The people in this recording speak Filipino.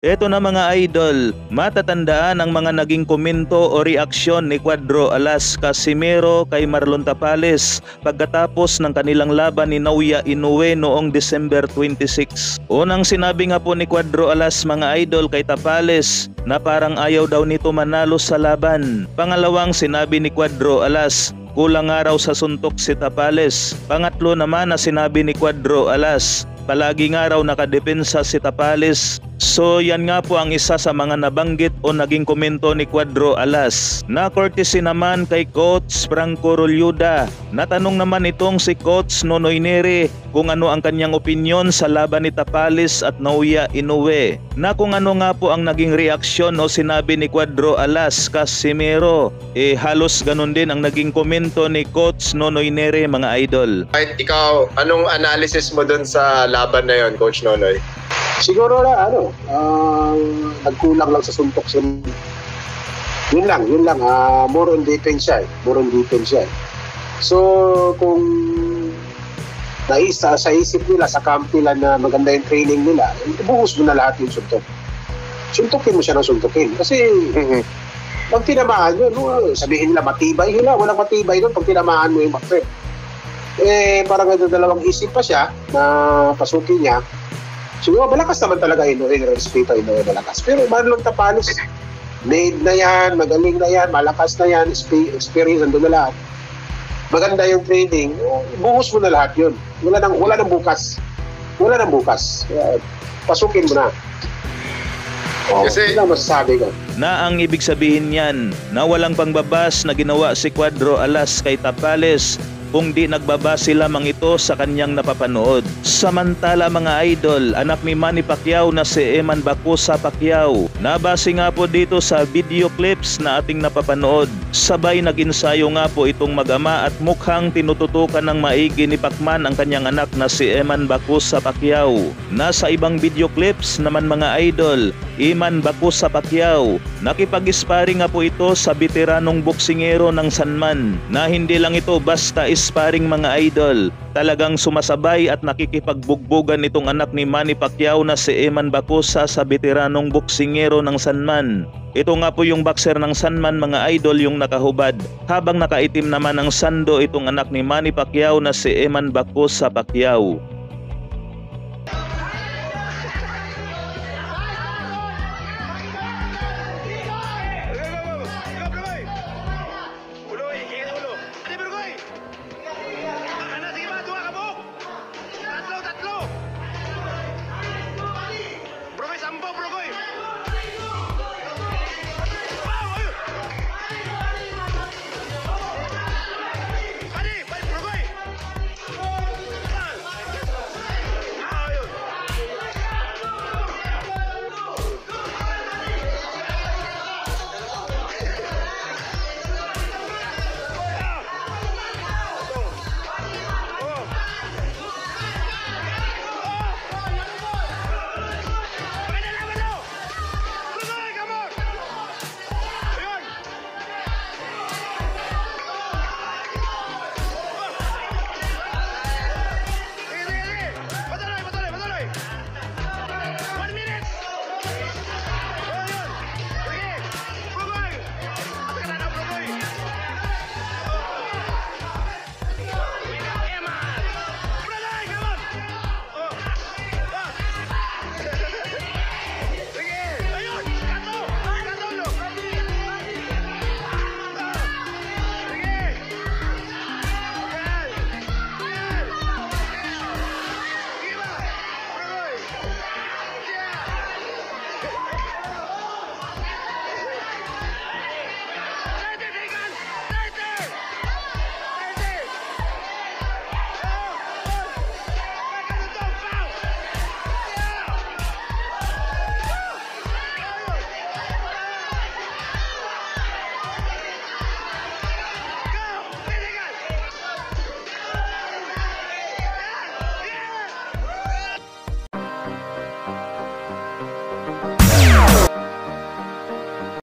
Eto na mga idol, matatandaan ang mga naging komento o reaksyon ni Cuadro Alas Casimero kay Marlon Tapales pagkatapos ng kanilang laban ni Naoya Inoue noong December 26. Unang sinabi nga po ni Cuadro Alas mga idol kay Tapales na parang ayaw daw nito manalo sa laban. Pangalawang sinabi ni Cuadro Alas, kulang nga raw sa suntok si Tapales. Pangatlo naman na sinabi ni Cuadro Alas, palagi nga raw nakadepensa si Tapales. So yan nga po ang isa sa mga nabanggit o naging komento ni Cuadro Alas. Na courtesy naman kay Coach Franco Rolluda. Natanong naman itong si Coach Nonoy Neri kung ano ang kanyang opinyon sa laban ni Tapales at Naoya Inoue. Na kung ano nga po ang naging reaksyon o sinabi ni Cuadro Alas Casimero. Halos ganun din ang naging komento ni Coach Nonoy Neri mga idol. Right, ikaw, anong analysis mo dun sa laban na yon, Coach Nonoy? Siguro na nagkulang lang sa suntok siya. Yun lang, more on defense siya. So kung sa isip nila, sa camp nila na maganda yung training nila, buhos mo na lahat yung suntok. Suntokin mo siya ng suntokin. Kasi pag tinamaan yun, sabihin nila matibay, walang matibay doon pag tinamaan mo yung backtrip. Parang dalawang isip pa siya na pasukin niya. Siguro malakas naman talaga respeto malakas. Pero Marlon Tapales, made na yan, magaling na yan, malakas na yan, experience nandun na lahat. Maganda yung training, buhos mo na lahat yun. Wala nang bukas. Pasukin mo na. Kasi yun ang masasabi ko. Na ang ibig sabihin niyan na walang pangbabas na ginawa si Cuadro Alas kay Tapales kung di nagbabase lamang ito sa kanyang napapanood. Samantala mga idol, anak ni Manny Pacquiao na si Eman Bacosa Pacquiao, nabase nga po dito sa video clips na ating napapanood. Sabay nag-ensayo nga po itong mag-ama at mukhang tinututukan ng maigi ni Pacman ang kanyang anak na si Eman Bacosa Pacquiao. Nasa ibang video clips naman mga idol, Eman Bacosa Pacquiao, nakipag-sparring nga po ito sa veteranong boksingero ng Sanman na hindi lang ito basta sparring mga idol. Talagang sumasabay at nakikipagbugbugan itong anak ni Manny Pacquiao na si Eman Bacosa sa veteranong boksingero ng Sanman. Ito nga po yung boxer ng Sanman mga idol yung nakahubad. Habang nakaitim naman ng sando itong anak ni Manny Pacquiao na si Eman Bacosa Pacquiao.